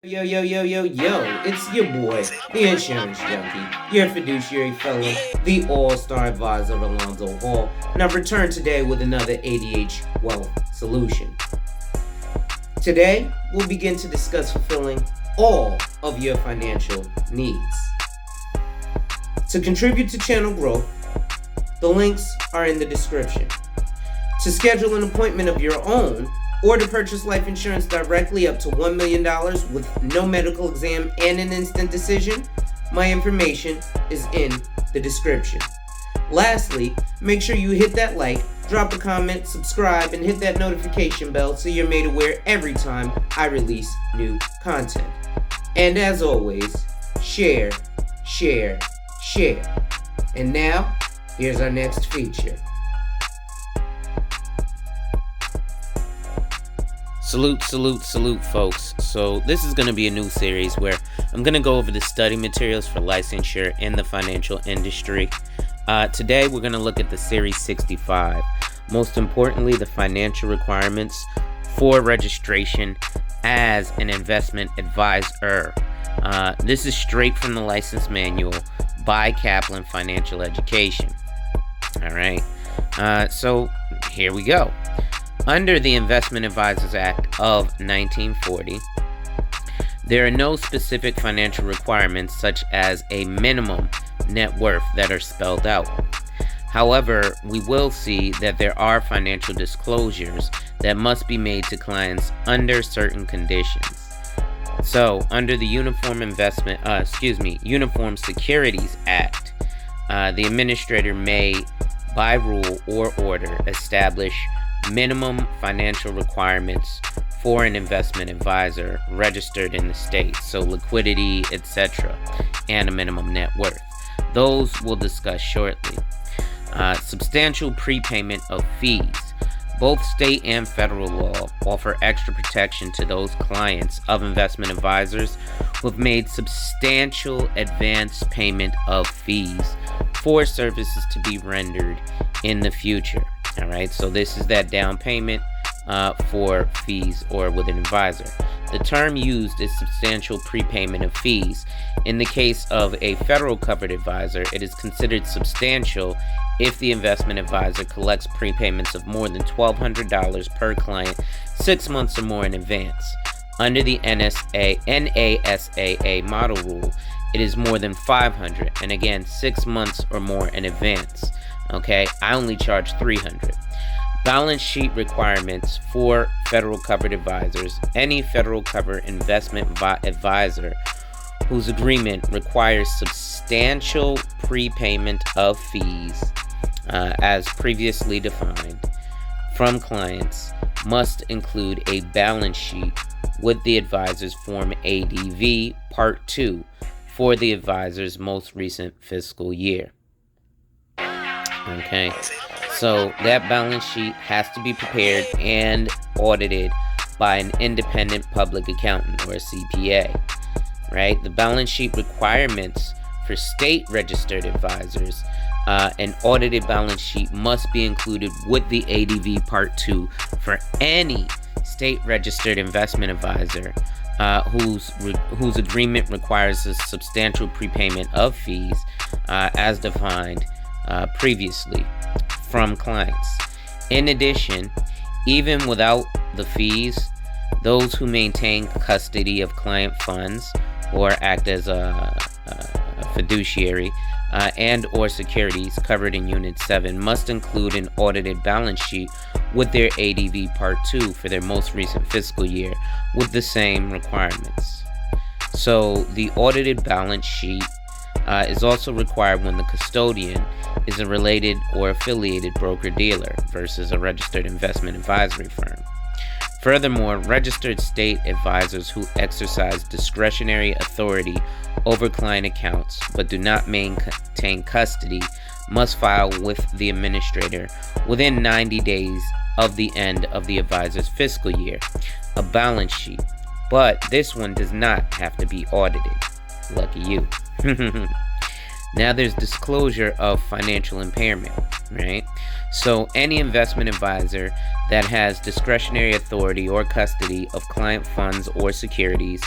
Yo, yo, yo, yo, yo, it's your boy, the insurance junkie, your fiduciary fellow, the all-star advisor Alonzo Hall, and I've returned today with another ADH wealth solution. Today, we'll begin to discuss fulfilling all of your financial needs. To contribute to channel growth, the links are in the description. To schedule an appointment of your own, or to purchase life insurance directly up to $1 million with no medical exam and an instant decision, my information is in the description. Lastly, make sure you hit that like, drop a comment, subscribe, and hit that notification bell so you're made aware every time I release new content. And as always, share, share, share. And now, here's our next feature. Salute, folks. So this is going to be a new series where I'm going to go over the study materials for licensure in the financial industry. Today, we're going to look at the Series 65. Most importantly, the financial requirements for registration as an investment advisor. This is straight from the license manual by Kaplan Financial Education. All right. So here we go. Under the Investment Advisors Act of 1940, there are no specific financial requirements such as a minimum net worth that are spelled out. However, we will see that there are financial disclosures that must be made to clients under certain conditions. So, under the Uniform Securities Act, the administrator may, by rule or order, establish minimum financial requirements for an investment advisor registered in the state, so liquidity, etc., and a minimum net worth. Those we'll discuss shortly. Substantial prepayment of fees. Both state and federal law offer extra protection to those clients of investment advisors who have made substantial advance payment of fees for services to be rendered in the future. All right, so this is that down payment for fees or with an advisor. The term used is substantial prepayment of fees. In the case of a federal covered advisor, it is considered substantial if the investment advisor collects prepayments of more than $1,200 per client 6 months or more in advance. Under the NASAA model rule, it is more than $500, and again, 6 months or more in advance. Okay, I only charge $300. Balance sheet requirements for federal covered advisors. Any federal covered investment advisor whose agreement requires substantial prepayment of fees, as previously defined, from clients must include a balance sheet with the advisor's Form ADV Part 2 for the advisor's most recent fiscal year. Okay, so that balance sheet has to be prepared and audited by an independent public accountant or a CPA, right? The balance sheet requirements for state registered advisors, an audited balance sheet must be included with the ADV Part 2 for any state registered investment advisor whose agreement requires a substantial prepayment of fees as defined previously from clients. In addition, even without the fees, those who maintain custody of client funds or act as a fiduciary and or securities covered in Unit 7 must include an audited balance sheet with their ADV Part 2 for their most recent fiscal year with the same requirements. So the audited balance sheet is also required when the custodian is a related or affiliated broker-dealer versus a registered investment advisory firm. Furthermore, registered state advisors who exercise discretionary authority over client accounts but do not maintain custody must file with the administrator within 90 days of the end of the advisor's fiscal year a balance sheet, but this one does not have to be audited. Lucky you. Now there's disclosure of financial impairment, right? So any investment advisor that has discretionary authority or custody of client funds or securities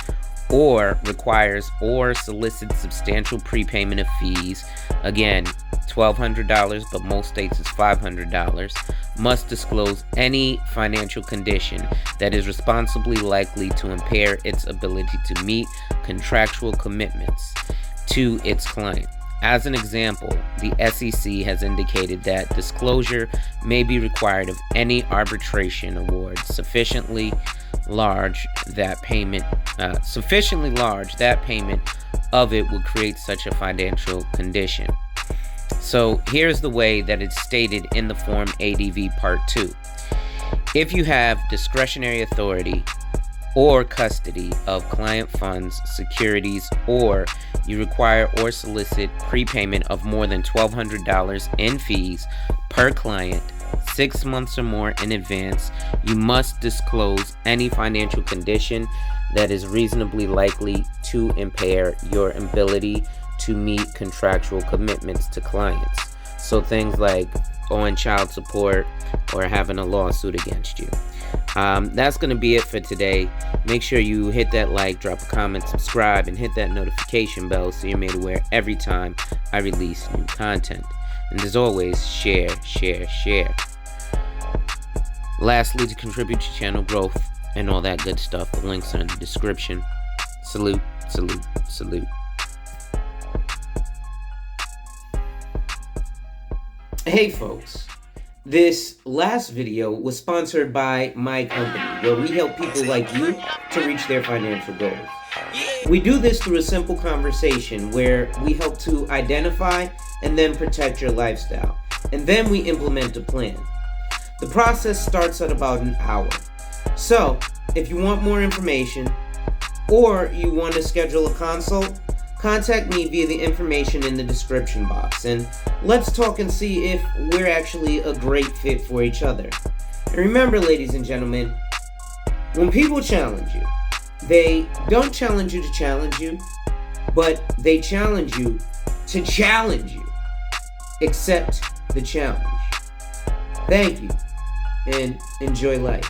or requires or solicits substantial prepayment of fees, again, $1,200, but most states is $500, must disclose any financial condition that is responsibly likely to impair its ability to meet contractual commitments to its client. As an example, the SEC has indicated that disclosure may be required of any arbitration award sufficiently large that payment of it would create such a financial condition. So here's the way that it's stated in the Form ADV Part 2. If you have discretionary authority or custody of client funds, securities, or you require or solicit prepayment of more than $1,200 in fees per client 6 months or more in advance, you must disclose any financial condition that is reasonably likely to impair your ability to meet contractual commitments to clients. So things like owing child support or having a lawsuit against you. That's going to be it for today. Make sure you hit that like, drop a comment, subscribe, and hit that notification bell so you're made aware every time I release new content. And as always, share. Lastly, to contribute to channel growth and all that good stuff, the links are in the description. Salute. Hey folks, this last video was sponsored by my company, where we help people like you to reach their financial goals. We do this through a simple conversation where we help to identify and then protect your lifestyle, and then we implement a plan. The process starts at about an hour. So, if you want more information or you want to schedule a consult, contact me via the information in the description box, and let's talk and see if we're actually a great fit for each other. And remember, ladies and gentlemen, when people challenge you, they don't challenge you to challenge you, but they challenge you to challenge you. Accept the challenge. Thank you, and enjoy life.